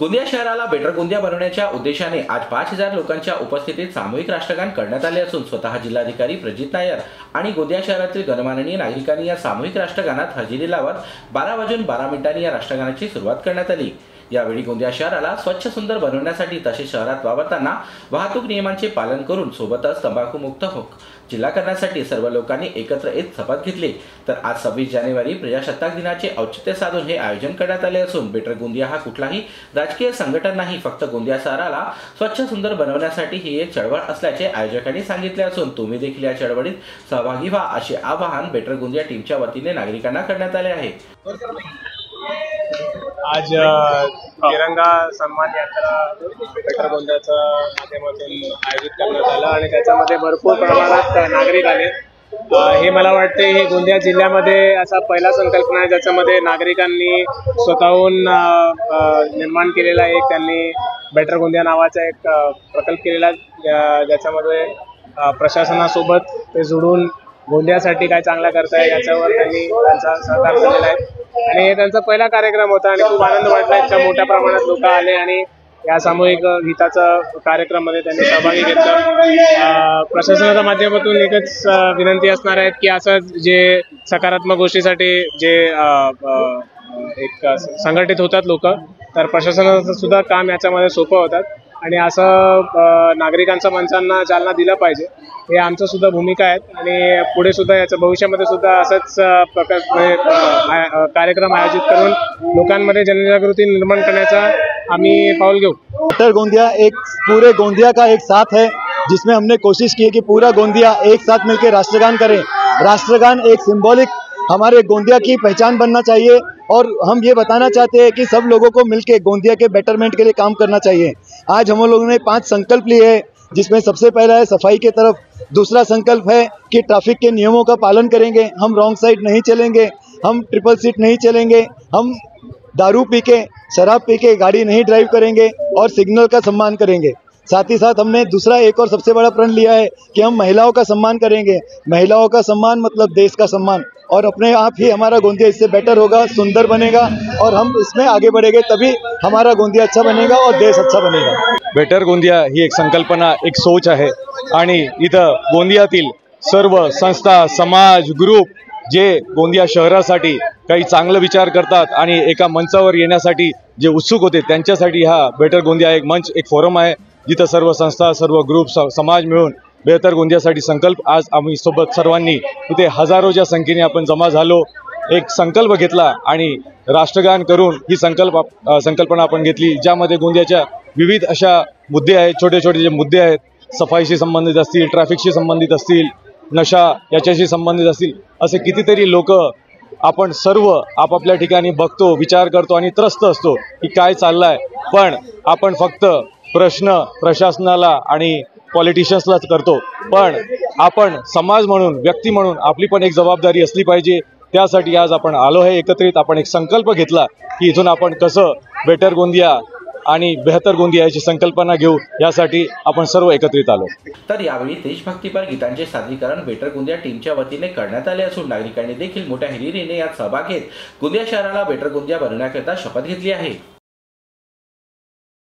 गोंदिया शहराला बेटर गोंदिया बनवण्याच्या उद्देशाने आज 5000 लोकांच्या उपस्थितीत सामूहिक राष्ट्रगान करण्यात आले असून स्वतः जिल्हाधिकारी प्रजित नायर आणि गोंदिया शहरातील गणमाननीय नागरिकांनी या सामूहिक राष्ट्रगानात हजेरी लावत 12 या राष्ट्रगानाची सुरुवात करण्यात आली। यावेळी गोंदिया शहराला स्वच्छ सुंदर बनवण्यासाठी तसेच शहरात वावरताना वाहतूक नियमांचे पालन करून सोबतच तंबाखूमुक्त जिल्हा करण्यासाठी सर्व लोकांनी एकत्र येत शपथ घेतली। तर आज 26 जानेवारी प्रजासत्ताक दिनाचे औचित्य साधून हे आयोजन करण्यात आले असून बेटर गोंदिया हा कुठलाही राजकीय संघटन नाही, फक्त गोंदिया शहराला स्वच्छ सुंदर बनवण्यासाठी ही एक चळवळ असल्याचे आयोजकांनी सांगितले असून तुम्ही देखील या चळवळीत सहभागी व्हा असे आवाहन बेटर गोंदिया टीमच्या वतीने नागरिकांना करण्यात आले आहे। आज तिरंगा सन्मान यात्रा बेटर गोंदियाच्या माध्यमातून आयोजित करण्यात आलं आणि त्याच्यामध्ये भरपूर प्रमाणात नागरिक आले। हे मला वाटते हे गोंदिया जिल्ह्यामध्ये असा पहिला संकल्पना आहे ज्याच्यामध्ये नागरिकांनी स्वतःहून निर्माण केलेला एक त्यांनी बेटर गोंदिया नावाचा एक प्रकल्प केलेला ज्याच्यामध्ये प्रशासनासोबत ते जोडून गोंदियासाठी काय चांगला करताय याच्यावर त्यांनी त्यांचा सहकार केलेला आहे आणि हे त्यांचा पहिला कार्यक्रम होता आणि खूप आनंद वाटला। इतक्या मोठ्या प्रमाणात लोक आले आणि या सामूहिक हिताचा कार्यक्रमामध्ये त्यांनी सहभागी घेतला। प्रशासनाच्या माध्यमातून एकच विनंती असणार आहे की असं जे सकारात्मक गोष्टीसाठी जे एक संघटित होतात लोक, तर प्रशासनाचं सुद्धा काम याच्यामध्ये सोपं होतात आणि असं नागरिकांच्या माणसांना चालना दिलं पाहिजे, हे आमचं सुद्धा भूमिका आहे आणि पुढे सुद्धा याच्या भविष्यामध्ये सुद्धा असंच कार्यक्रम आयोजित करून लोकांमध्ये जनजागृती निर्माण करण्याचा आम्ही पाऊल घेऊ। बेटर गोंदिया एक पूरे गोंदिया का एक साथ है जिसमें हमने कोशिश की है कि पूरा गोंदिया एक साथ मिलकर राष्ट्रगान करे। राष्ट्रगान एक सिंबॉलिक हमारे गोंदिया की पहचान बनना चाहिए और हम ये बताना चाहते हैं कि सब लोगों को मिलकर गोंदिया के बेटरमेंट के लिए काम करना चाहिए। आज हम लोगों ने 5 संकल्प लिए हैं जिसमें सबसे पहला है सफाई की तरफ, दूसरा संकल्प है कि ट्रैफिक के नियमों का पालन करेंगे, हम रॉन्ग साइड नहीं चलेंगे, हम ट्रिपल सीट नहीं चलेंगे, हम दारू पी के शराब पी के गाड़ी नहीं ड्राइव करेंगे और सिग्नल का सम्मान करेंगे। साथ ही साथ हमने दूसरा एक और सबसे बड़ा प्रण लिया है कि हम महिलाओं का सम्मान करेंगे। महिलाओं का सम्मान मतलब देश का सम्मान, और अपने आप ही हमारा गोंदिया इससे बेटर होगा, सुंदर बनेगा और हम इसमें आगे बढ़ेंगे, तभी हमारा गोंदिया अच्छा बनेगा और देश अच्छा बनेगा। बेटर गोंदिया ही एक संकल्पना, एक सोच आहे आणि इथं गोंदियातील सर्व संस्था, समाज, ग्रुप जे गोंदिया शहरासाठी काही चांगलं विचार करतात आणि एका मंचावर येण्यासाठी जे उत्सुक होते त्यांच्यासाठी हा बेटर गोंदिया एक मंच, एक फोरम आहे जिथं सर्व संस्था, सर्व ग्रुप, समाज मिळून बेहतर गोंदियासाठी संकल्प आज आम्ही सोबत सर्वांनी इथे हजारोच्या संख्येने आपण जमा झालो, एक संकल्प घेतला आणि राष्ट्रगान करून ही संकल्पना आपण घेतली ज्यामध्ये गोंदियाच्या विविध अशा मुद्दे आहेत, छोटे छोटे जे मुद्दे आहेत, सफाईशी संबंधित असतील, ट्रॅफिकशी संबंधित असतील, नशा याच्याशी संबंधित असतील, असे कितीतरी लोक आपण सर्व आपापल्या ठिकाणी बघतो, विचार करतो आणि त्रस्त असतो की काय चाललंय, पण आपण फक्त प्रश्न प्रशासनाला आणि पॉलिटिशियन्सलाच करतो, पण आपण समाज म्हणून, व्यक्ती म्हणून आपली पण एक जबाबदारी असली पाहिजे। त्यासाठी आज आपण आलो आहे एकत्रित, आपण एक संकल्प घेतला की इथून आपण कसं बेटर गोंदिया आणि बेहतर गोंदिया याची संकल्पना घेऊ, यासाठी आपण सर्व एकत्रित आलो। तर यावेळी देशभक्तीपर गीतांचे सादरीकरण बेटर गोंदिया टीमच्या वतीने करण्यात आले असून नागरिकांनी देखील मोठ्या हिरिरीने यात सहभाग घेत गोंदिया शहराला बेटर गोंदिया बनवण्याकरिता शपथ घेतली आहे।